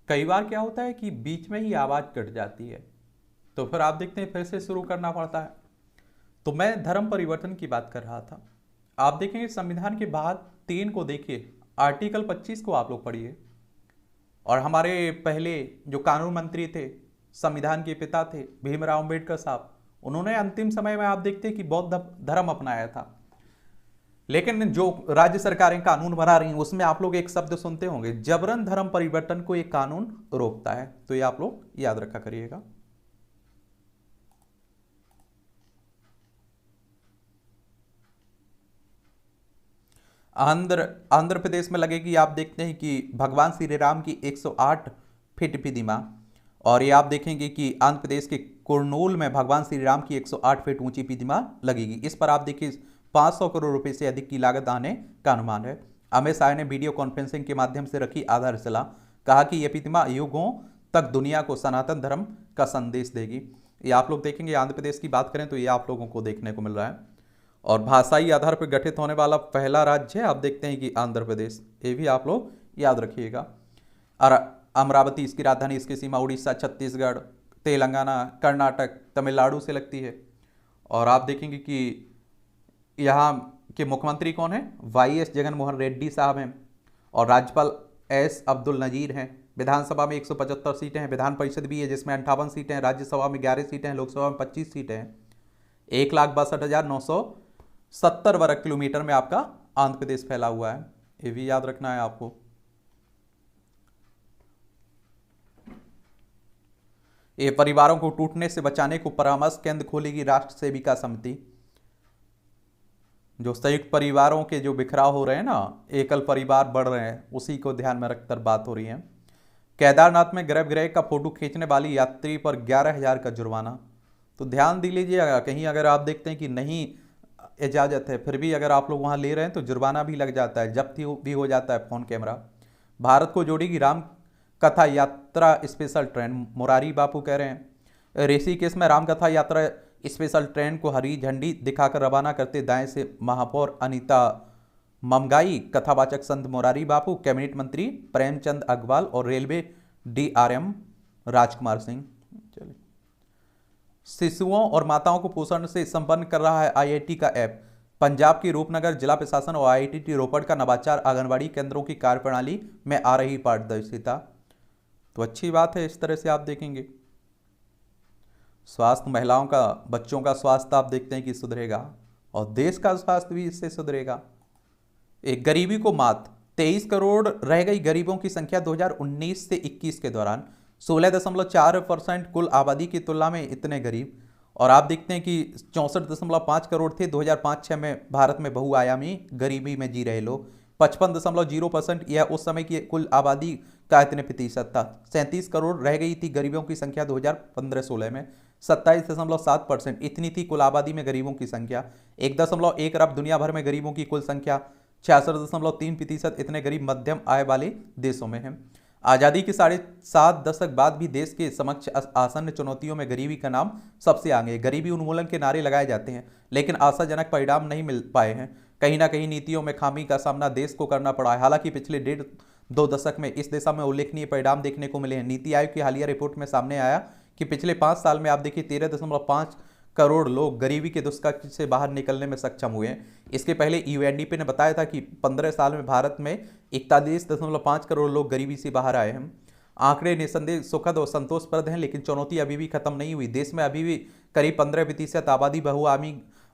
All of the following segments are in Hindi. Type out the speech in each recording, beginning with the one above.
कई बार क्या होता है कि बीच में ही आवाज़ कट जाती है, तो फिर आप देखते हैं फिर से शुरू करना पड़ता है। तो मैं धर्म परिवर्तन की बात कर रहा था। आप देखेंगे संविधान के भाग 3 को देखिए, आर्टिकल 25 को आप लोग पढ़िए। और हमारे पहले जो कानून मंत्री थे, संविधान के पिता थे भीमराव अम्बेडकर साहब, उन्होंने अंतिम समय में आप देखते हैं कि बौद्ध धर्म अपनाया था। लेकिन जो राज्य सरकारें कानून बना रही हैं उसमें आप लोग एक शब्द सुनते होंगे, जबरन धर्म परिवर्तन को एक कानून रोकता है। तो ये आप लोग याद रखा करिएगा। आंध्र प्रदेश में लगेगी, आप देखते हैं कि भगवान श्री राम की 108 फीट प्रतिमा। और ये आप देखेंगे कि आंध्र प्रदेश के कुर्नूल में भगवान श्री राम की 108 फीट ऊंची प्रतिमा लगेगी। इस पर आप देखिए 500 करोड़ रुपए से अधिक की लागत आने का अनुमान है। अमित शाह ने वीडियो कॉन्फ्रेंसिंग के माध्यम से रखी आधारशिला, कहा कि यह प्रतिमा युगों तक दुनिया को सनातन धर्म का संदेश देगी। ये आप लोग देखेंगे, आंध्र प्रदेश की बात करें तो ये आप लोगों को देखने को मिल रहा है। और भाषाई आधार पर गठित होने वाला पहला राज्य है, आप देखते हैं कि आंध्र प्रदेश। ये भी आप लोग याद रखिएगा। और अमरावती इसकी राजधानी, इसकी सीमा उड़ीसा, छत्तीसगढ़, तेलंगाना, कर्नाटक, तमिलनाडु से लगती है। और आप देखेंगे कि यहाँ के मुख्यमंत्री कौन है, वाईएस जगनमोहन रेड्डी साहब हैं। और राज्यपाल एस अब्दुल नजीर हैं। विधानसभा में 175 सीटें हैं, विधान परिषद भी है जिसमें 58 सीटें हैं, राज्यसभा में 11 सीटें हैं, लोकसभा में 25 सीटें हैं। 1,62,970 वर्ग किलोमीटर में आपका आंध्र प्रदेश फैला हुआ है। ये भी याद रखना है आपको। ये परिवारों को टूटने से बचाने को परामर्श केंद्र खोलेगी राष्ट्र सेविका समिति। जो संयुक्त परिवारों के जो बिखराव हो रहे हैं ना, एकल परिवार बढ़ रहे हैं, उसी को ध्यान में रखकर बात हो रही है। केदारनाथ में गर्भगृह का फोटो खींचने वाली यात्री पर 11,000 का जुर्माना। तो ध्यान दे लीजिएगा, कहीं अगर आप देखते हैं कि नहीं इजाज़त है, फिर भी अगर आप लोग वहाँ ले रहे हैं तो जुर्माना भी लग जाता है, जब्त भी हो जाता है फ़ोन कैमरा। भारत को जोड़ेगी राम कथा यात्रा स्पेशल ट्रेन, मुरारी बापू कह रहे हैं। ऋषिकेश में राम कथा यात्रा स्पेशल ट्रेन को हरी झंडी दिखाकर रवाना करते दाएं से महापौर अनीता ममगाई, कथावाचक संत मुरारी बापू, कैबिनेट मंत्री प्रेमचंद अग्रवाल और रेलवे डीआरएम राजकुमार सिंह। चलिए, शिशुओं और माताओं को पोषण से संपन्न कर रहा है आईआईटी का ऐप। पंजाब की रूपनगर जिला प्रशासन और आईआईटी रोपड़ का नवाचार आंगनबाड़ी केंद्रों की कार्यप्रणाली में आ रही पारदर्शिता। तो अच्छी बात है, इस तरह से आप देखेंगे स्वास्थ्य, महिलाओं का, बच्चों का स्वास्थ्य आप देखते हैं कि सुधरेगा और देश का स्वास्थ्य भी इससे सुधरेगा। एक गरीबी को मात, 23 करोड़ रह गई गरीबों की संख्या 2019 से 21 के दौरान। 16.4% कुल आबादी की तुलना में इतने गरीब। और आप देखते हैं कि 64.5 करोड़ थे 2005-6 में भारत में बहुआयामी गरीबी में जी रहे लोग। 55.0% यह उस समय की कुल आबादी का इतने प्रतिशत था। 37 करोड़ रह गई थी गरीबों की संख्या 2015-16 में। 27.7% इतनी थी कुल आबादी में गरीबों की संख्या। 1.1 अरब दुनिया भर में गरीबों की कुल संख्या। 66.3% इतने गरीब मध्यम आय वाले देशों में हैं। आज़ादी के 7.5 दशक बाद भी देश के समक्ष आसन्न चुनौतियों में गरीबी का नाम सबसे आगे है। गरीबी उन्मूलन के नारे लगाए जाते हैं लेकिन आशाजनक परिणाम नहीं मिल पाए हैं। कहीं ना कहीं नीतियों में खामी का सामना देश को करना पड़ा है। हालांकि पिछले 1.5-2 दशक में इस दिशा में उल्लेखनीय परिणाम देखने को मिले हैं। नीति आयोग की हालिया रिपोर्ट में सामने आया कि पिछले 5 साल में आप देखिए 13.5 करोड़ लोग गरीबी के दुष्कर से बाहर निकलने में सक्षम हुए हैं। इसके पहले यूएनडीपी ने बताया था कि 15 साल में भारत में 41.5 करोड़ लोग गरीबी से बाहर आए हैं। आंकड़े निसंदेह सुखद और संतोषप्रद हैं, लेकिन चुनौती अभी भी खत्म नहीं हुई। देश में अभी भी करीब 15% आबादी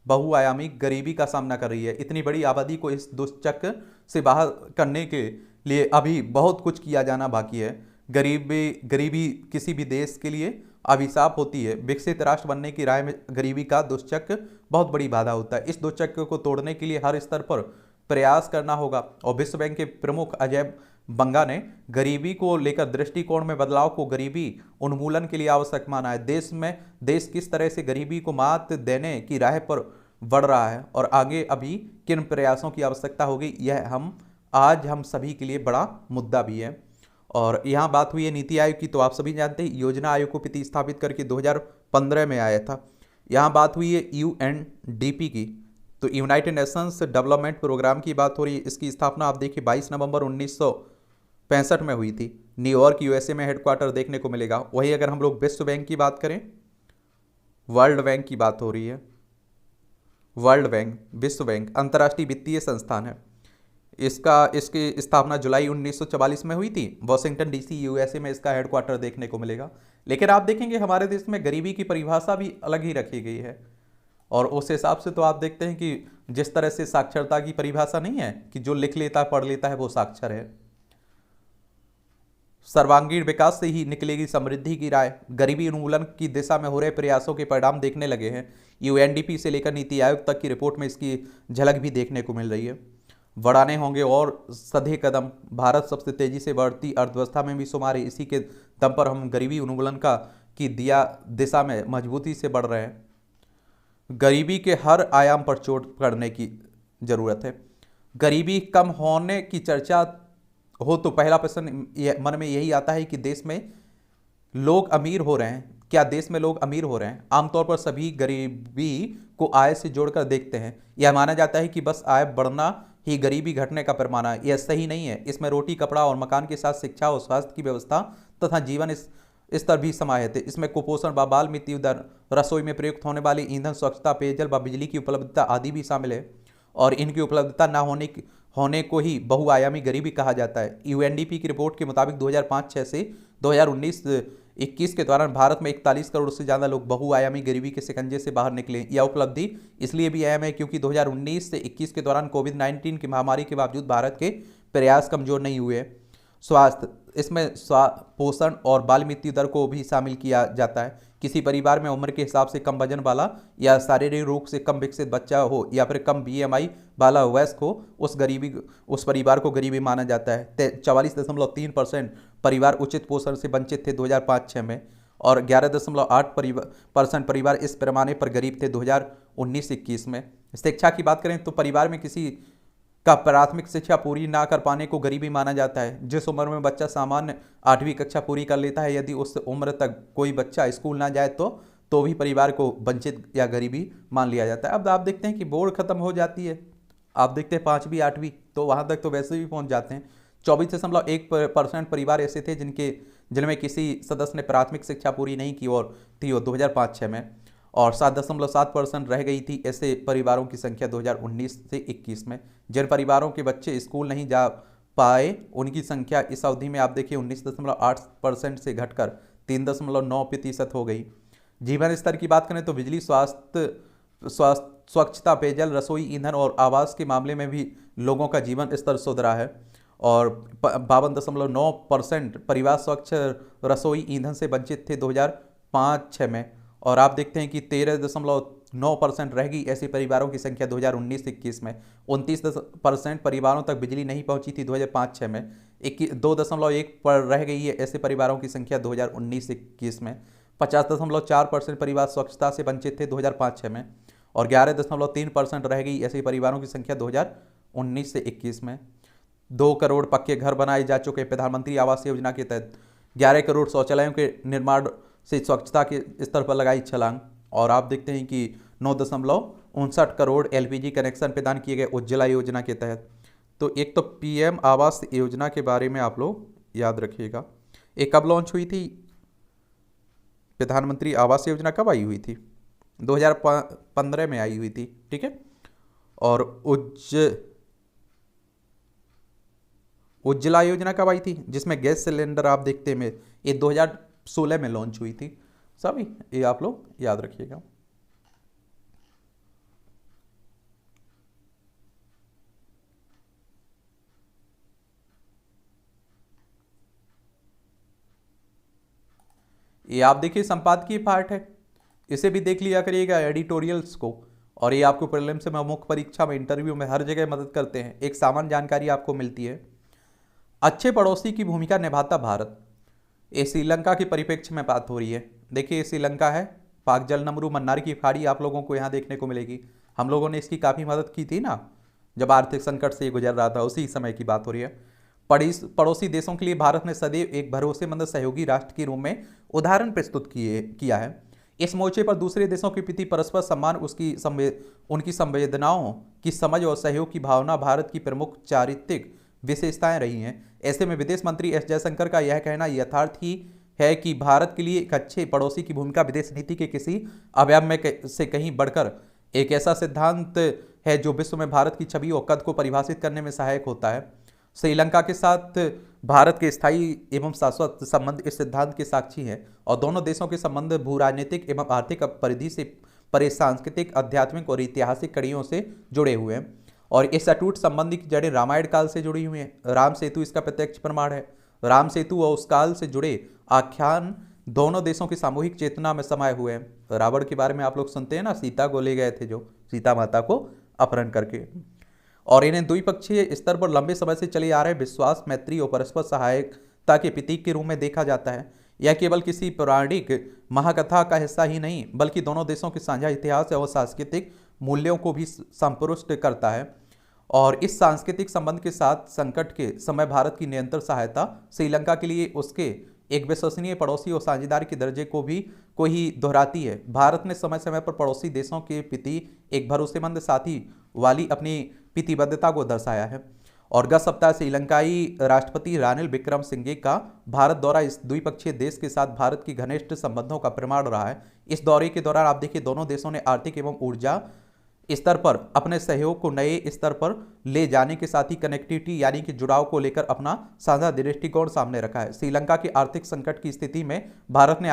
बहुआयामी गरीबी का सामना कर रही है। इतनी बड़ी आबादी को इस दुष्चक्र से बाहर करने के लिए अभी बहुत कुछ किया जाना बाकी है। गरीबी किसी भी देश के लिए अभिशाप होती है। विकसित राष्ट्र बनने की राह में गरीबी का दुष्चक्र बहुत बड़ी बाधा होता है। इस दुष्चक्र को तोड़ने के लिए हर स्तर पर प्रयास करना होगा। और विश्व बैंक के प्रमुख अजय बंगा ने गरीबी को लेकर दृष्टिकोण में बदलाव को गरीबी उन्मूलन के लिए आवश्यक माना है। देश किस तरह से गरीबी को मात देने की राह पर बढ़ रहा है और आगे अभी किन प्रयासों की आवश्यकता होगी, यह आज हम सभी के लिए बड़ा मुद्दा भी है। और यहाँ बात हुई है नीति आयोग की, तो आप सभी जानते हैं योजना आयोग को प्रतिस्थापित करके 2015 में आया था। यहाँ बात हुई है यूएनडीपी की, तो यूनाइटेड नेशंस डेवलपमेंट प्रोग्राम की बात हो रही है। इसकी स्थापना आप देखिए 22 नवंबर 1965 में हुई थी। न्यूयॉर्क यूएसए में हेडक्वार्टर देखने को मिलेगा। वही अगर हम लोग विश्व बैंक की बात करें, वर्ल्ड बैंक की बात हो रही है, वर्ल्ड बैंक, विश्व बैंक अंतर्राष्ट्रीय वित्तीय संस्थान है। इसकी स्थापना जुलाई 1944 में हुई थी। वॉशिंगटन डीसी यूएसए में इसका हेडक्वार्टर देखने को मिलेगा। लेकिन आप देखेंगे हमारे देश में गरीबी की परिभाषा भी अलग ही रखी गई है, और उस हिसाब से तो आप देखते हैं कि जिस तरह से साक्षरता की परिभाषा नहीं है कि जो लिख लेता है पढ़ लेता है वो साक्षर है। सर्वांगीण विकास से ही निकलेगी समृद्धि की राय। गरीबी उन्मूलन की दिशा में हो रहे प्रयासों के परिणाम देखने लगे हैं। यूएनडीपी से लेकर नीति आयोग तक की रिपोर्ट में इसकी झलक भी देखने को मिल रही है। बढ़ाने होंगे और सधे कदम। भारत सबसे तेजी से बढ़ती अर्थव्यवस्था में भी शुमार है। इसी के दम पर हम गरीबी उन्मूलन की दिशा में मजबूती से बढ़ रहे हैं। गरीबी के हर आयाम पर चोट पड़ने की जरूरत है। गरीबी कम होने की चर्चा हो तो पहला प्रश्न मन में यही आता है कि देश में लोग अमीर हो रहे हैं। क्या देश में लोग अमीर हो रहे हैं? आमतौर पर सभी गरीबी को आय से जोड़कर देखते हैं। यह माना जाता है कि बस आय बढ़ना ही गरीबी घटने का पैमाना है। यह सही नहीं है। इसमें रोटी, कपड़ा और मकान के साथ शिक्षा और स्वास्थ्य की व्यवस्था तथा जीवन स्तर भी समाहित है। इसमें कुपोषण व बाल मृत्यु दर, रसोई में प्रयुक्त होने वाले ईंधन, स्वच्छता, पेयजल व बिजली की उपलब्धता आदि भी शामिल है। और इनकी उपलब्धता न होने को ही बहुआयामी गरीबी कहा जाता है। यूएनडीपी की रिपोर्ट के मुताबिक 2005-06 से 2019-21 के दौरान भारत में 41 करोड़ से ज़्यादा लोग बहुआयामी गरीबी के शिकंजे से बाहर निकले। यह उपलब्धि इसलिए भी अहम है क्योंकि 2019 से 21 के दौरान कोविड-19 की महामारी के बावजूद भारत के प्रयास कमजोर नहीं हुए। स्वास्थ्य, इसमें पोषण और बाल मृत्यु दर को भी शामिल किया जाता है। किसी परिवार में उम्र के हिसाब से कम वजन वाला या शारीरिक रूप से कम विकसित बच्चा हो या फिर कम बीएमआई वाला वयस्क हो, उस परिवार को गरीबी माना जाता है। 44.3% परिवार उचित पोषण से वंचित थे 2005-06 में, और 11.8% परिवार इस पैमाने पर गरीब थे 2019-21 में। शिक्षा की बात करें तो परिवार में किसी का प्राथमिक शिक्षा पूरी ना कर पाने को गरीबी माना जाता है। जिस उम्र में बच्चा सामान्य 8वीं कक्षा पूरी कर लेता है, यदि उस उम्र तक कोई बच्चा स्कूल ना जाए तो भी परिवार को वंचित या गरीबी मान लिया जाता है। अब आप देखते हैं कि बोर्ड खत्म हो जाती है, आप देखते हैं 5वीं 8वीं, तो वहाँ तक तो वैसे भी पहुँच जाते हैं। 24.1% परिवार ऐसे थे जिनमें किसी सदस्य ने प्राथमिक शिक्षा पूरी नहीं की और थी वो 2005-06 में, और 7.7% रह गई थी ऐसे परिवारों की संख्या 2019 से 21 में। जिन परिवारों के बच्चे स्कूल नहीं जा पाए उनकी संख्या इस अवधि में आप देखिए 19.8% से घटकर 3.9% हो गई। जीवन स्तर की बात करें तो बिजली, स्वच्छता, पेयजल, रसोई, ईंधन और आवास के मामले में भी लोगों का जीवन स्तर सुधरा है, और 52.9% परिवार स्वच्छ रसोई ईंधन से वंचित थे 2005-06 में, और आप देखते हैं कि 13.9% रह गई ऐसे परिवारों की संख्या 2019-21 में। 29% परिवारों तक बिजली नहीं पहुंची थी 2005-06 में। 2.1 पर रह गई है ऐसे परिवारों की संख्या 2019-21 में। 50.4% परिवार स्वच्छता से वंचित थे 2005-06 में, और 11.3% रह गई ऐसे परिवारों की संख्या 2019 से 21 में। 2 करोड़ पक्के घर बनाए जा चुके। प्रधानमंत्री आवास योजना के तहत 11 करोड़ शौचालयों के निर्माण से स्वच्छता के स्तर पर लगाई छलांग, और आप देखते हैं कि 9.59 करोड़ एलपीजी कनेक्शन प्रदान किए गए उज्ज्वला योजना के तहत। तो एक तो पीएम आवास योजना के बारे में आप लोग याद रखिएगा। ये कब लॉन्च हुई थी? प्रधानमंत्री आवास योजना कब आई हुई थी? 2015 में आई हुई थी, ठीक है। और उज्ज्वला योजना कब आई थी, जिसमें गैस सिलेंडर आप देखते हैं ये 2016 में लॉन्च हुई थी। सभी ये आप लोग याद रखिएगा। ये आप देखिए संपादकीय पार्ट है, इसे भी देख लिया करिएगा, एडिटोरियल्स को, और ये आपको प्रीलिम्स में, मुख्य परीक्षा में, इंटरव्यू में हर जगह मदद करते हैं। एक सामान्य जानकारी आपको मिलती है। अच्छे पड़ोसी की भूमिका निभाता भारत। ये श्रीलंका के परिप्रेक्ष्य में बात हो रही है। देखिए ये श्रीलंका है, पाक जल नमरू मन्नार की खाड़ी आप लोगों को यहाँ देखने को मिलेगी। हम लोगों ने इसकी काफ़ी मदद की थी ना, जब आर्थिक संकट से गुजर रहा था, उसी समय की बात हो रही है। पड़ोसी देशों के लिए भारत ने सदैव एक भरोसेमंद सहयोगी राष्ट्र के रूप में उदाहरण प्रस्तुत किया है। इस मोर्चे पर दूसरे देशों के प्रति परस्पर सम्मान, उनकी संवेदनाओं की समझ और सहयोग की भावना भारत की प्रमुख चारित्रिक विशेषताएं रही हैं। ऐसे में विदेश मंत्री एस जयशंकर का यह कहना यथार्थ ही है कि भारत के लिए एक अच्छे पड़ोसी की भूमिका विदेश नीति के किसी अवयव में से कहीं बढ़कर एक ऐसा सिद्धांत है जो विश्व में भारत की छवि और कद को परिभाषित करने में सहायक होता है। श्रीलंका के साथ भारत के स्थायी एवं शाश्वत संबंध इस सिद्धांत के साक्षी हैं और दोनों देशों के संबंध भू राजनीतिक एवं आर्थिक परिधि से परे सांस्कृतिक, आध्यात्मिक और ऐतिहासिक कड़ियों से जुड़े हुए हैं और इस अटूट संबंध की जड़ें रामायण काल से जुड़ी हुई हैं। राम सेतु इसका प्रत्यक्ष प्रमाण है। राम सेतु और उस काल से जुड़े आख्यान दोनों देशों की सामूहिक चेतना में समाये हुए हैं। रावण के बारे में आप लोग सुनते हैं ना, सीता को ले गए थे जो सीता माता को अपहरण करके, और इन्हें द्विपक्षीय स्तर पर लंबे समय से चले आ रहे विश्वास, मैत्री और परस्पर सहायता के प्रतीक के रूप में देखा जाता है। यह केवल किसी पौराणिक महाकथा का हिस्सा ही नहीं बल्कि दोनों देशों के साझा इतिहास और सांस्कृतिक मूल्यों को भी संपुष्ट करता है। और इस सांस्कृतिक संबंध के साथ संकट के समय भारत की निरंतर सहायता श्रीलंका के लिए उसके एक विश्वसनीय पड़ोसी और साझेदार के दर्जे को ही दोहराती है। भारत ने समय समय पर पड़ोसी देशों के प्रति एक भरोसेमंद साथी वाली अपनी प्रतिबद्धता को दर्शाया है और गत सप्ताह श्रीलंकाई राष्ट्रपति रानिल विक्रमसिंघे का भारत दौरा इस द्विपक्षीय देश के साथ भारत की घनिष्ठ संबंधों का प्रमाण रहा है। इस दौरे के दौरान आप देखिए दोनों देशों ने आर्थिक एवं ऊर्जा स्तर पर अपने सहयोग को नए स्तर पर ले जाने के साथ ही कनेक्टिविटी यानी कि जुड़ाव को लेकर अपना साझा दृष्टिकोण सामने रखा है। श्रीलंका के आर्थिक संकट की स्थिति में भारत ने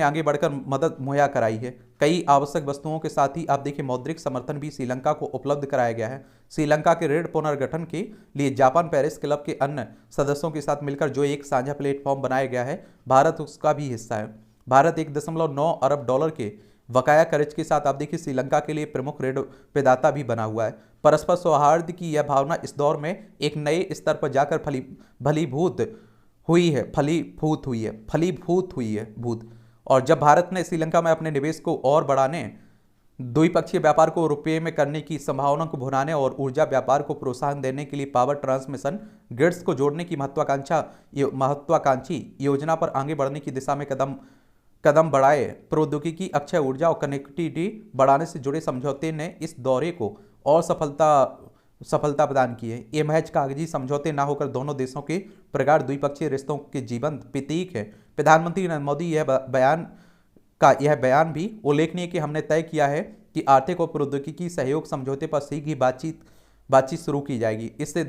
आगे बढ़कर मदद मुहैया कराई है। कई आवश्यक वस्तुओं के साथ ही आप देखिए मौद्रिक समर्थन भी श्रीलंका को उपलब्ध कराया गया है। श्रीलंका के ऋण पुनर्गठन के लिए जापान पेरिस क्लब के अन्य सदस्यों के साथ मिलकर जो एक साझा प्लेटफॉर्म बनाया गया है, भारत उसका भी हिस्सा है। भारत 1.9 अरब डॉलर के बकाया कर्ज के साथ आप देखिए श्रीलंका के लिए प्रमुख ऋण प्रदाता भी बना हुआ है। परस्पर सौहार्द की यह भावना इस दौर में एक नए स्तर पर जाकर फलीभूत हुई है। और जब भारत ने श्रीलंका में अपने निवेश को और बढ़ाने, द्विपक्षीय व्यापार को रुपये में करने की संभावना को भुनाने और ऊर्जा व्यापार को प्रोत्साहन देने के लिए पावर ट्रांसमिशन ग्रिड्स को जोड़ने की महत्वाकांक्षी योजना पर आगे बढ़ने की दिशा में कदम बढ़ाए, प्रौद्योगिकी, अक्षय ऊर्जा और कनेक्टिविटी बढ़ाने से जुड़े समझौते ने इस दौरे को और सफलता प्रदान की है। ये महज कागजी समझौते ना होकर दोनों देशों के प्रगाढ़ द्विपक्षीय रिश्तों के जीवंत प्रतीक है। प्रधानमंत्री नरेंद्र मोदी यह बयान भी उल्लेखनीय कि हमने तय किया है कि आर्थिक और प्रौद्योगिकी सहयोग समझौते पर शीघ्र ही बातचीत शुरू की जाएगी। इससे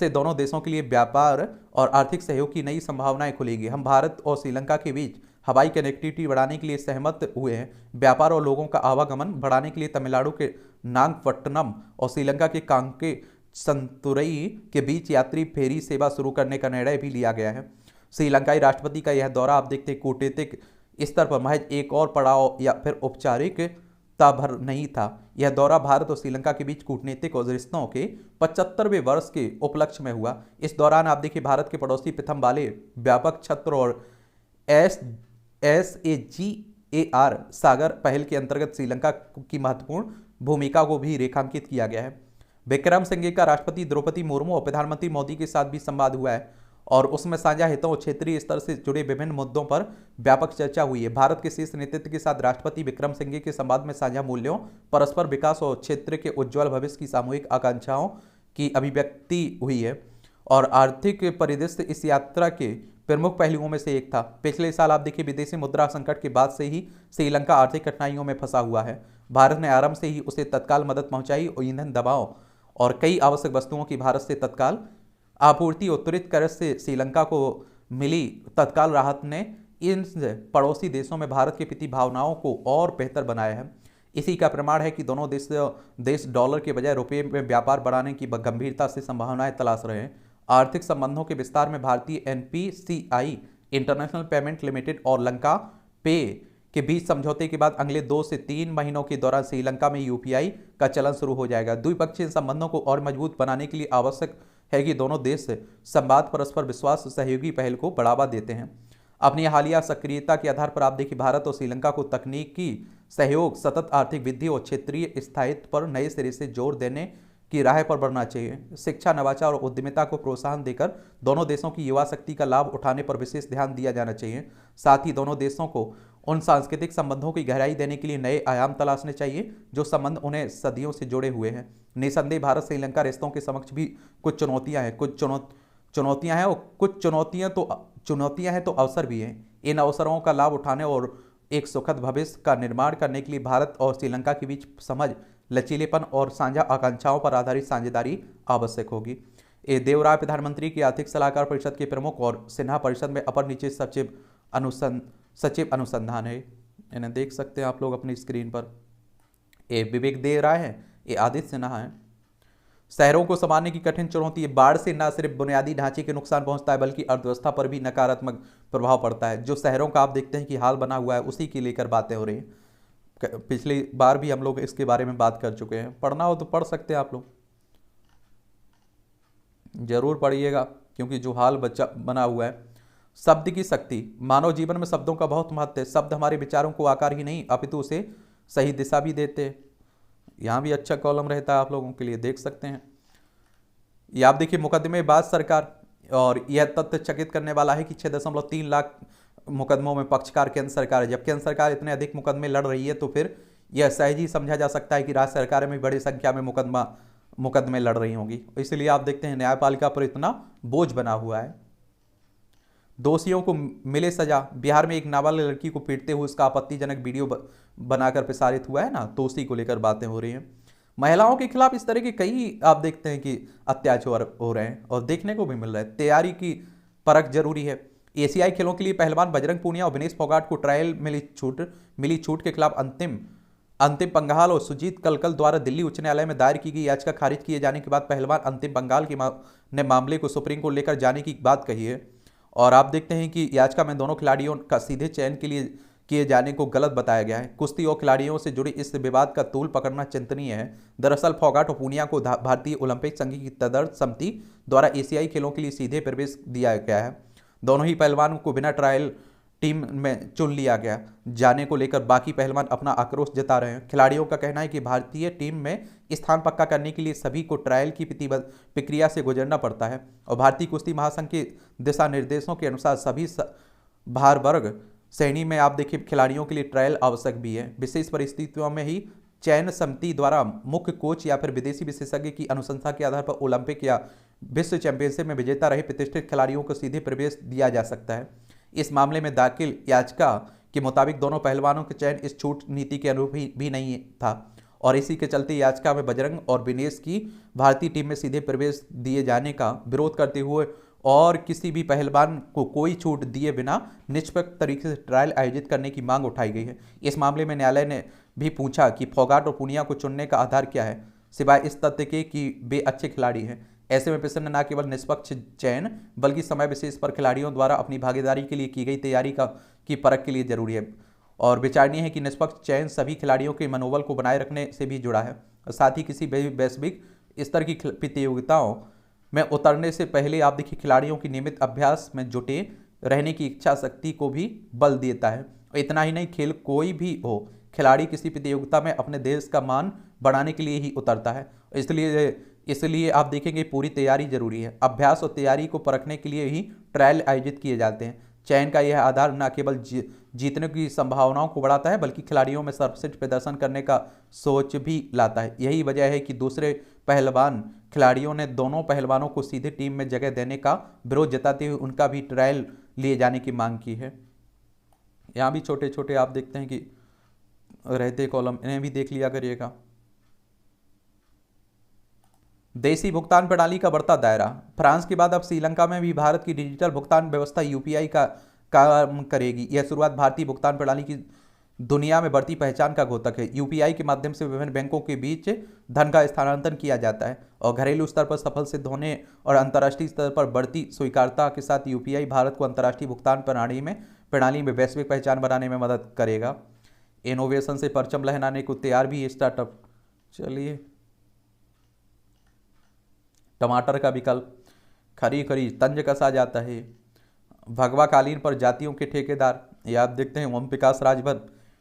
दोनों देशों के लिए व्यापार और आर्थिक सहयोग की नई संभावनाएं खुलेगी। हम भारत और श्रीलंका के बीच हवाई कनेक्टिविटी बढ़ाने के लिए सहमत हुए हैं। व्यापार और लोगों का आवागमन बढ़ाने के लिए तमिलनाडु के नागपट्टनम और श्रीलंका के कांके संतुरई के बीच यात्री फेरी सेवा शुरू करने का निर्णय भी लिया गया है। श्रीलंकाई राष्ट्रपति का यह दौरा आप देखते कूटनीतिक स्तर पर महज एक और पड़ाव या फिर औपचारिकता भर नहीं था। यह दौरा भारत और श्रीलंका के बीच कूटनीतिक और रिश्तों के 75वें वर्ष के उपलक्ष्य में हुआ। इस दौरान आप देखिए भारत के पड़ोसी प्रथम वाले व्यापक छत्र और SAGAR सागर पहल के अंतर्गत श्रीलंका की महत्वपूर्ण भूमिका को भी रेखांकित किया गया है। विक्रमसिंघे का राष्ट्रपति द्रौपदी मुर्मू और प्रधानमंत्री मोदी के साथ भी संवाद हुआ है और उसमें साझा हितों और क्षेत्रीय स्तर से जुड़े विभिन्न मुद्दों पर व्यापक चर्चा हुई है। भारत के शीर्ष नेतृत्व के साथ राष्ट्रपति विक्रमसिंघे के संवाद में साझा मूल्यों, परस्पर विकास और क्षेत्र के उज्ज्वल भविष्य की सामूहिक आकांक्षाओं की अभिव्यक्ति हुई है और आर्थिक परिदृश्य इस यात्रा के प्रमुख पहलुओं में से एक था। पिछले साल आप देखिए विदेशी मुद्रा संकट के बाद से ही श्रीलंका आर्थिक कठिनाइयों में फंसा हुआ है। भारत ने आरंभ से ही उसे तत्काल मदद पहुंचाई और ईंधन, दवाओं और कई आवश्यक वस्तुओं की भारत से तत्काल आपूर्ति और त्वरित कर्ज से श्रीलंका को मिली तत्काल राहत ने इन पड़ोसी देशों में भारत के प्रति भावनाओं को और बेहतर बनाया है। इसी का प्रमाण है कि दोनों देश डॉलर के बजाय रुपये में व्यापार बढ़ाने की गंभीरता से संभावनाएं तलाश रहे हैं। आर्थिक संबंधों के विस्तार में भारतीय NPCI इंटरनेशनल पेमेंट लिमिटेड और लंका पे के बीच समझौते के बाद अगले 2 से 3 महीनों के दौरान श्रीलंका में UPI का चलन शुरू हो जाएगा। द्विपक्षीय संबंधों को और मजबूत बनाने के लिए आवश्यक है कि दोनों देश संवाद, परस्पर विश्वास, सहयोगी पहल को बढ़ावा देते हैं। अपनी हालिया सक्रियता के आधार पर आप देखिए भारत और श्रीलंका को तकनीकी सहयोग, सतत आर्थिक वृद्धि और क्षेत्रीय स्थायित्व पर नए सिरे से जोर देने की राह पर बढ़ना चाहिए। शिक्षा, नवाचार और उद्यमिता को प्रोत्साहन देकर दोनों देशों की युवा शक्ति का लाभ उठाने पर विशेष ध्यान दिया जाना चाहिए। साथ ही दोनों देशों को उन सांस्कृतिक संबंधों की गहराई देने के लिए नए आयाम तलाशने चाहिए जो संबंध उन्हें सदियों से जुड़े हुए हैं। निसंदेह भारत श्रीलंका रिश्तों के समक्ष भी कुछ चुनौतियां हैं, चुनौतियां हैं, और कुछ चुनौतियां हैं तो अवसर भी हैं। इन अवसरों का लाभ उठाने और एक सुखद भविष्य का निर्माण करने के लिए भारत और श्रीलंका के बीच समझ, लचीलेपन और साझा आकांक्षाओं पर आधारित साझेदारी आवश्यक होगी। ए देवराय प्रधानमंत्री की आर्थिक सलाहकार परिषद के प्रमुख और सिन्हा परिषद में अपर नीचे सचिव अनुसंधान है। इन्हें देख सकते हैं आप लोग अपनी स्क्रीन पर। ए विवेक देवराय है, ए आदित्य सिन्हा है। शहरों को संभालने की कठिन चुनौती है। बाढ़ से न सिर्फ बुनियादी ढांचे के नुकसान पहुंचता है बल्कि अर्थव्यवस्था पर भी नकारात्मक प्रभाव पड़ता है। जो शहरों का आप देखते हैं कि हाल बना हुआ है उसी की लेकर बातें हो रही हैं। पिछली बार भी हम लोग इसके बारे में बात कर चुके हैं। पढ़ना हो तो पढ़ सकते हैं आप लोग, जरूर पढ़िएगा, क्योंकि जो हाल बना हुआ है। शब्द की शक्ति। मानव जीवन में शब्दों का बहुत महत्व है। शब्द हमारे विचारों को आकार ही नहीं अपितु उसे सही दिशा भी देते हैं। यहाँ भी अच्छा कॉलम रहता है आप लोगों के लिए, देख सकते हैं। ये आप देखिए मुकदमेबाज सरकार, और यह तथ्य चकित करने वाला है कि 6.3 लाख मुकदमों में पक्षकार केंद्र सरकार है। जब केंद्र सरकार इतने अधिक मुकदमे लड़ रही है तो फिर यह सहज ही समझा जा सकता है कि राज्य सरकारें में बड़ी संख्या में मुकदमे लड़ रही होंगी। इसलिए आप देखते हैं न्यायपालिका पर इतना बोझ बना हुआ है। दोषियों को मिले सजा। बिहार में एक नाबालिग लड़की को पीटते हुए उसका आपत्तिजनक वीडियो बनाकर प्रसारित हुआ है ना, तो उसी को लेकर बातें हो रही हैं। महिलाओं के खिलाफ इस तरह के कई आप देखते हैं कि अत्याचार हो रहे हैं और देखने को भी मिल रहा है। तैयारी की परख जरूरी है। एशियाई खेलों के लिए पहलवान बजरंग पूनिया और विनेश फोगाट को ट्रायल मिली छूट के खिलाफ अंतिम पंघाल और सुजीत कलकल द्वारा दिल्ली उच्च न्यायालय में दायर की गई याचिका खारिज किए जाने के बाद पहलवान अंतिम पंघाल ने मामले को सुप्रीम कोर्ट लेकर जाने की बात कही है। और आप देखते हैं कि याचिका में दोनों खिलाड़ियों का सीधे चयन के लिए किए जाने को गलत बताया गया है। कुश्ती और खिलाड़ियों से जुड़े इस विवाद का तूल पकड़ना चिंतनीय है। दरअसल फोगाट और पूनिया को भारतीय ओलंपिक संघ की तदर्थ समिति द्वारा एशियाई खेलों के लिए सीधे प्रवेश दिया गया है। दोनों ही पहलवानों को बिना ट्रायल टीम में चुन लिया गया जाने को लेकर बाकी पहलवान अपना आक्रोश जता रहे हैं। खिलाड़ियों का कहना है कि भारतीय टीम में स्थान पक्का करने के लिए सभी को ट्रायल की प्रक्रिया से गुजरना पड़ता है और भारतीय कुश्ती महासंघ के दिशा निर्देशों के अनुसार सभी भार वर्ग श्रेणी में आप देखिए खिलाड़ियों के लिए ट्रायल आवश्यक भी है। विशेष परिस्थितियों में ही चयन समिति द्वारा मुख्य कोच या फिर विदेशी विशेषज्ञ की अनुशंसा के आधार पर ओलंपिक या विश्व चैंपियनशिप में विजेता रहे प्रतिष्ठित खिलाड़ियों को सीधे प्रवेश दिया जा सकता है। इस मामले में दाखिल याचिका के मुताबिक दोनों पहलवानों के चयन इस छूट नीति के अनुरूप भी नहीं था और इसी के चलते याचिका में बजरंग और विनेश की भारतीय टीम में सीधे प्रवेश दिए जाने का विरोध करते हुए और किसी भी पहलवान को कोई छूट दिए बिना निष्पक्ष तरीके से ट्रायल आयोजित करने की मांग उठाई गई है। इस मामले में न्यायालय ने भी पूछा कि फोगाट और पूनिया को चुनने का आधार क्या है, सिवाय इस तथ्य के कि वे अच्छे खिलाड़ी हैं। ऐसे में प्रश्न न केवल निष्पक्ष चयन बल्कि समय विशेष पर खिलाड़ियों द्वारा अपनी भागीदारी के लिए की गई तैयारी की परख के लिए जरूरी है और विचारणीय है कि निष्पक्ष चयन सभी खिलाड़ियों के मनोबल को बनाए रखने से भी जुड़ा है और साथ ही किसी वैश्विक स्तर की प्रतियोगिताओं में उतरने से पहले आप देखिए खिलाड़ियों की नियमित अभ्यास में जुटे रहने की इच्छा शक्ति को भी बल देता है। इतना ही नहीं, खेल कोई भी हो, खिलाड़ी किसी प्रतियोगिता में अपने देश का मान बढ़ाने के लिए ही उतरता है। इसलिए आप देखेंगे पूरी तैयारी जरूरी है। अभ्यास और तैयारी को परखने के लिए ही ट्रायल आयोजित किए जाते हैं। चयन का यह आधार न केवल जीतने की संभावनाओं को बढ़ाता है बल्कि खिलाड़ियों में सर्वश्रेष्ठ प्रदर्शन करने का सोच भी लाता है। यही वजह है कि दूसरे पहलवान खिलाड़ियों ने दोनों पहलवानों को सीधे टीम में जगह देने का विरोध जताते हुए उनका भी ट्रायल लिए जाने की मांग की है। यहाँ भी छोटे छोटे आप देखते हैं कि रहते कॉलम, इन्हें भी देख लिया करिएगा। देशी भुगतान प्रणाली का बढ़ता दायरा। फ्रांस के बाद अब श्रीलंका में भी भारत की डिजिटल भुगतान व्यवस्था यूपीआई का काम करेगी। यह शुरुआत भारतीय भुगतान प्रणाली की दुनिया में बढ़ती पहचान का द्योतक है। यूपीआई के माध्यम से विभिन्न बैंकों के बीच धन का स्थानांतरण किया जाता है और घरेलू स्तर पर सफल सिद्ध होने और अंतर्राष्ट्रीय स्तर पर बढ़ती स्वीकार्यता के साथ यूपीआई भारत को अंतर्राष्ट्रीय भुगतान प्रणाली में वैश्विक पहचान बनाने में मदद करेगा। इनोवेशन से परचम लहराने को तैयार भी स्टार्टअप। चलिए, टमाटर का विकल्प। खरी खरी तंज कसा जाता है। भगवा कालीन पर जातियों के ठेकेदार। ये आप देखते हैं ओम प्रकाश राजभर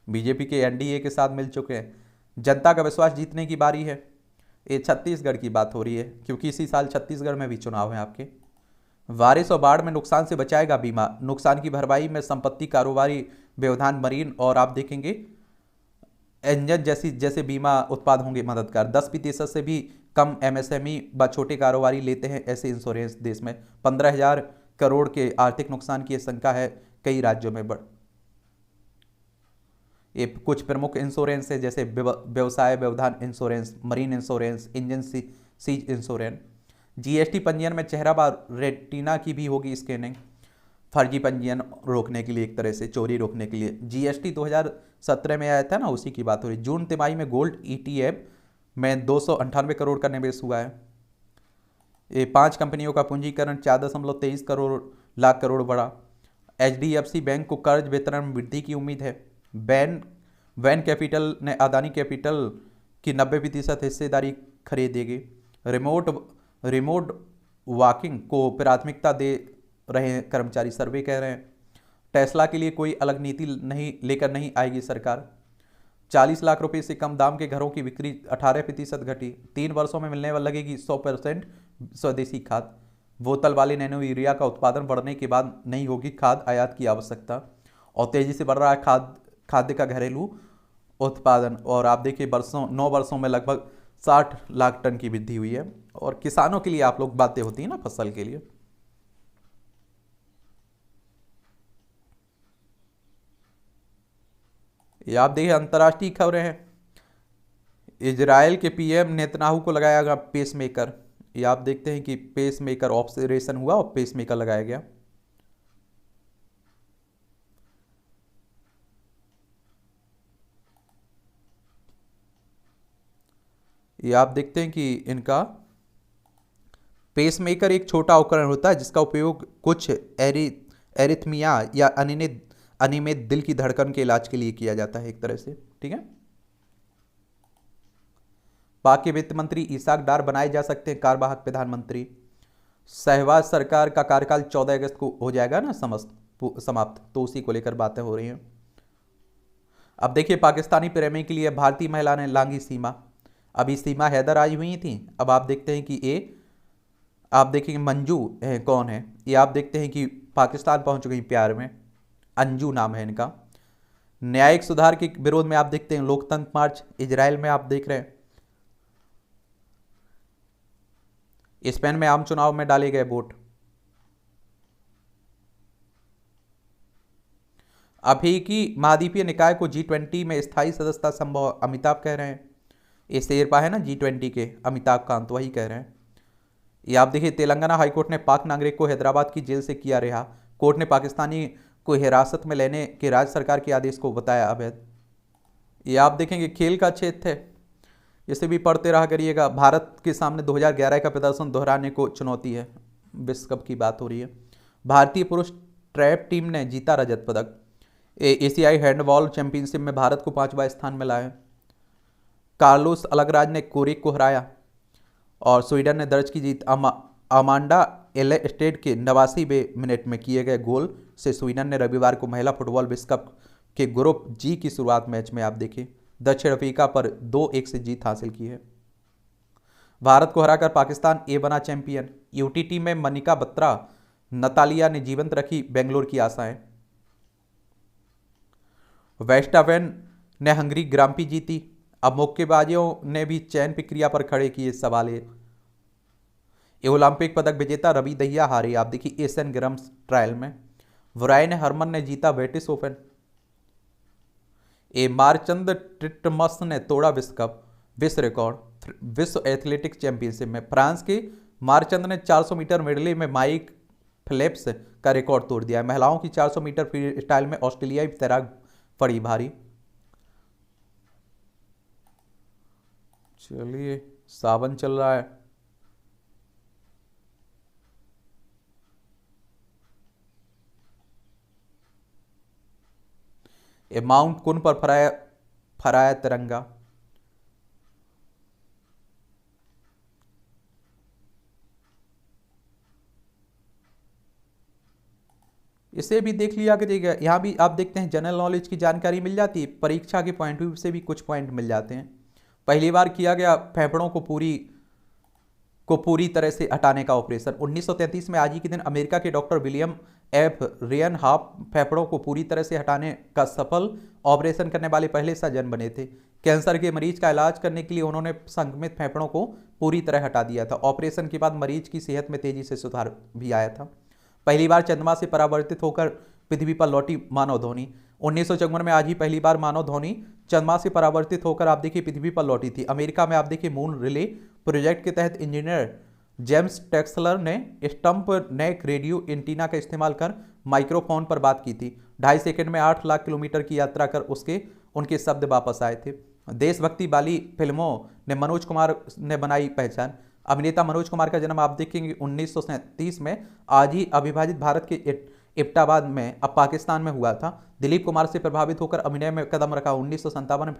बीजेपी के एनडीए के साथ मिल चुके हैं। जनता का विश्वास जीतने की बारी है। ये छत्तीसगढ़ की बात हो रही है क्योंकि इसी साल छत्तीसगढ़ में भी चुनाव है आपके। बारिश और बाढ़ में नुकसान से बचाएगा बीमा, नुकसान की भरपाई में संपत्ति, कारोबारी व्यवधान, मरीन और आप देखेंगे इंजन जैसे बीमा उत्पाद होंगे मददगार। 10% से भी कम एमएसएमई व छोटे कारोबारी लेते हैं ऐसे इंश्योरेंस। देश में 15,000 करोड़ के आर्थिक नुकसान की आशंका है, कई राज्यों में बढ़। ये कुछ प्रमुख इंश्योरेंस है जैसे व्यवसाय व्यवधान insurance, marine insurance, engine seize insurance. GST पंजीयन में चेहरा व रेटिना की भी होगी स्कैनिंग, फर्जी पंजीयन रोकने के लिए, एक तरह से चोरी रोकने के लिए। जीएसटी 2017 में आया था ना, उसी की बात हो रही। जून तिमाही में गोल्ड ईटीएफ में 298 करोड़ का निवेश हुआ है। ये 5 कंपनियों का पूंजीकरण 4.23 करोड़ लाख करोड़ बढ़ा। एचडीएफसी बैंक को कर्ज वितरण में वृद्धि की उम्मीद है। वैन कैपिटल ने अदानी कैपिटल की 90% हिस्सेदारी खरीदेगी। रिमोट वॉकिंग को प्राथमिकता दे रहे हैं कर्मचारी, सर्वे कह रहे हैं। टेस्ला के लिए कोई अलग नीति नहीं आएगी सरकार। 40 लाख रुपए से कम दाम के घरों की बिक्री 18% घटी। 3 वर्षों में मिलने वाली लगेगी 100% स्वदेशी खाद। बोतल वाले नैनो यूरिया का उत्पादन बढ़ने के बाद नहीं होगी खाद आयात की आवश्यकता। और तेजी से बढ़ रहा है खाद्य का घरेलू उत्पादन। और आप देखिए 9 वर्षों में लगभग 60 लाख टन की वृद्धि हुई है। और किसानों के लिए आप लोग बातें होती है ना, फसल के लिए। ये आप देखिए अंतर्राष्ट्रीय खबरें हैं। इजराइल के पीएम नेतन्याहू को लगाया गया पेसमेकर। ये आप देखते हैं कि पेसमेकर ऑपरेशन हुआ और पेसमेकर लगाया गया। ये आप देखते हैं कि इनका पेसमेकर एक छोटा उपकरण होता है जिसका उपयोग कुछ एरिथमिया या अनियमित दिल की धड़कन के इलाज के लिए किया जाता है, एक तरह से। ठीक है। पाक के वित्त मंत्री इसाक डार बनाए जा सकते हैं कार्यवाहक प्रधानमंत्री। शहबाज सरकार का कार्यकाल 14 अगस्त को हो जाएगा ना समाप्त, तो उसी को लेकर बातें हो रही हैं। अब देखिए पाकिस्तानी प्रेमी के लिए भारतीय महिला ने लांघी सीमा। अभी सीमा हैदर आई हुई थी, अब आप देखते हैं कि ये आप देखेंगे मंजू है, कौन है ये, आप देखते हैं कि पाकिस्तान पहुंच गई प्यार में। अंजू नाम है इनका। न्यायिक सुधार के विरोध में आप देखते हैं लोकतंत्र मार्च इजराइल में, आप देख रहे हैं। स्पेन में आम चुनाव में डाले गए वोट। अफ्रीकी महाद्वीपीय निकाय को G20 में स्थायी सदस्यता संभव, अमिताभ कह रहे हैं। ये शेरपा है ना G20 के, अमिताभ कांत, वही कह रहे हैं। ये आप देखिए तेलंगाना हाईकोर्ट ने पाक नागरिक को हैदराबाद की जेल से किया रिहा। कोर्ट ने पाकिस्तानी को हिरासत में लेने के राज्य सरकार के आदेश को बताया अवैध। ये आप देखेंगे खेल का क्षेत्र है, इसे भी पढ़ते रहा करिएगा। भारत के सामने 2011 का प्रदर्शन दोहराने को चुनौती है, विश्व कप की बात हो रही है। भारतीय पुरुष ट्रैप टीम ने जीता रजत पदक। एशियाई हैंडबॉल चैंपियनशिप में भारत को 5वां स्थान मिला है। कार्लोस अलगराज ने कोरिक को हराया। और स्वीडन ने दर्ज की जीत। अमांडा एलेस्टेड के 89वें मिनट में किए गए गोल से स्वीडन ने रविवार को महिला फुटबॉल विश्व कप के ग्रुप जी की शुरुआत मैच में आप देखिए दक्षिण अफ्रीका पर 2-1 से जीत हासिल की है। भारत को हराकर पाकिस्तान ए बना चैंपियन। यूटीटी में मनिका बत्रा, नतालिया ने जीवंत रखी बेंगलोर की आशाएं। वेस्टावेन ने हंगरी ग्रांप्री जीती। अब मुक्केबाजों ने भी चयन प्रक्रिया पर खड़े किए सवाल। ओलंपिक पदक विजेता रवि दहिया हारे, आप देखिए एशियन गेम्स ट्रायल में। वरायन हरमन ने जीता ब्रिटिश ओपन। मारचंद टिटमस ने तोड़ा विश्व रिकॉर्ड विश्व एथलेटिक्स चैंपियनशिप में। फ्रांस के मारचंद ने 400 मीटर मेडले में माइक फेल्प्स का रिकॉर्ड तोड़ दिया। महिलाओं की 400 मीटर फ्री स्टाइल में ऑस्ट्रेलियाई तैराक पड़ी भारी। चलिए सावन चल रहा है। माउंट कुन पर फहराया तिरंगा। इसे भी देख लिया करिएगा। यहाँ भी आप देखते हैं जनरल नॉलेज की जानकारी मिल जाती है, परीक्षा के पॉइंट व्यू से भी कुछ पॉइंट मिल जाते हैं। पहली बार किया गया फेफड़ों को पूरी को पूरी तरह से हटाने का ऑपरेशन। 1933 में आज ही के दिन अमेरिका के doctor William F rayon half फेफड़ों को पूरी तरह से हटाने का सफल ऑपरेशन करने वाले पहले सर्जन बने थे। कैंसर के मरीज का इलाज करने के लिए उन्होंने संक्रमित फेफड़ों को पूरी तरह हटा दिया था। ऑपरेशन के बाद मरीज की सेहत में तेजी से सुधार भी आया था। पहली बार चंद्रमा से परावर्तित होकर पृथ्वी पर लौटी मानव ध्वनि। 1954 में आज ही पहली बार मानव ध्वनि चंद्रमा से परावर्तित होकर आप देखिए पृथ्वी पर लौटी थी। अमेरिका में आप देखिए मून रिले प्रोजेक्ट के तहत इंजीनियर जेम्स टेक्सलर ने स्टंप नेक रेडियो एंटीना का इस्तेमाल कर माइक्रोफोन पर बात की थी। 2.5 सेकंड में 8 लाख किलोमीटर की यात्रा कर उनके शब्द वापस आए थे। देशभक्ति वाली फिल्मों ने मनोज कुमार ने बनाई पहचान। अभिनेता मनोज कुमार का जन्म आप देखेंगे 1937 में आज ही अविभाजित भारत के इब्टाबाद में अब पाकिस्तान में हुआ था। दिलीप कुमार से प्रभावित होकर अभिनय में कदम रखा। 1957 में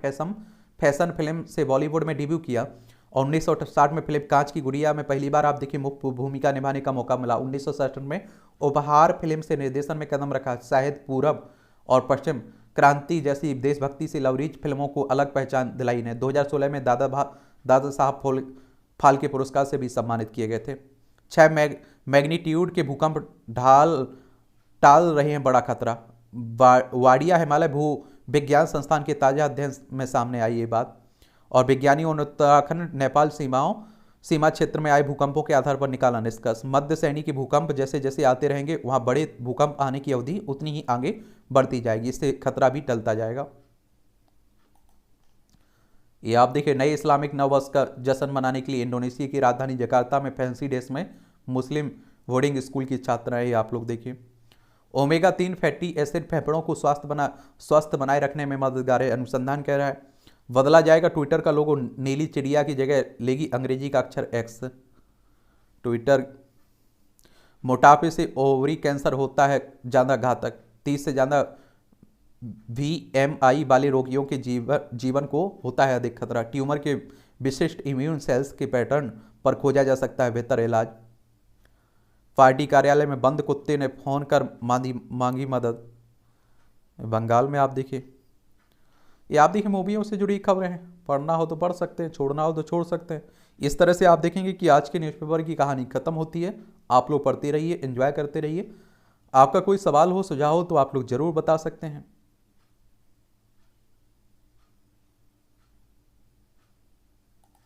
फैशन फिल्म से बॉलीवुड में डेब्यू किया और 1960 में फिल्म कांच की गुड़िया में पहली बार आप देखिए मुख्य भूमिका निभाने का मौका मिला। 1967 में उपहार फिल्म से निर्देशन में कदम रखा। शायद पूरब और पश्चिम क्रांति जैसी देशभक्ति से लवरीज फिल्मों को अलग पहचान दिलाई ने। 2016 में दादा साहब फाल्के पुरस्कार से भी सम्मानित किए गए थे। 6 मैग्नीट्यूड के भूकंप टाल रहे हैं बड़ा खतरा। वाडिया हिमालय भू विज्ञान संस्थान के ताजा अध्ययन में सामने आई ये बात। और विज्ञानियों ने उत्तराखंड नेपाल सीमा क्षेत्र में आए भूकंपों के आधार पर निकाला निष्कर्ष। मध्य श्रेणी के भूकंप जैसे जैसे आते रहेंगे वहां बड़े भूकंप आने की अवधि उतनी ही आगे बढ़ती जाएगी, इससे खतरा भी टलता जाएगा। ये आप देखिए नए इस्लामिक नव वर्ष का जश्न मनाने के लिए इंडोनेशिया की राजधानी जकार्ता में फैंसी ड्रेस में मुस्लिम बोर्डिंग स्कूल की छात्राएं आप लोग देखिए। ओमेगा 3 फैटी एसिड फेफड़ों को स्वस्थ बनाए रखने में मददगार है, अनुसंधान कह रहा है। बदला जाएगा ट्विटर का लोगो, नीली चिड़िया की जगह लेगी अंग्रेजी का अक्षर एक्स। ट्विटर मोटापे से ओवरी कैंसर होता है ज़्यादा घातक। 30 से ज़्यादा VMI वाले रोगियों के जीवन को होता है अधिक खतरा। ट्यूमर के विशिष्ट इम्यून सेल्स के पैटर्न पर खोजा जा सकता है बेहतर इलाज। पार्टी कार्यालय में बंद कुत्ते ने फोन कर मांगी मदद। बंगाल में आप देखिए, ये आप देखिए मूवियों से जुड़ी खबरें हैं। पढ़ना हो तो पढ़ सकते हैं, छोड़ना हो तो छोड़ सकते हैं। इस तरह से आप देखेंगे कि आज के न्यूज़पेपर की कहानी खत्म होती है। आप लोग पढ़ते रहिए, एंजॉय करते रहिए। आपका कोई सवाल हो, सुझाव हो तो आप लोग जरूर बता सकते हैं।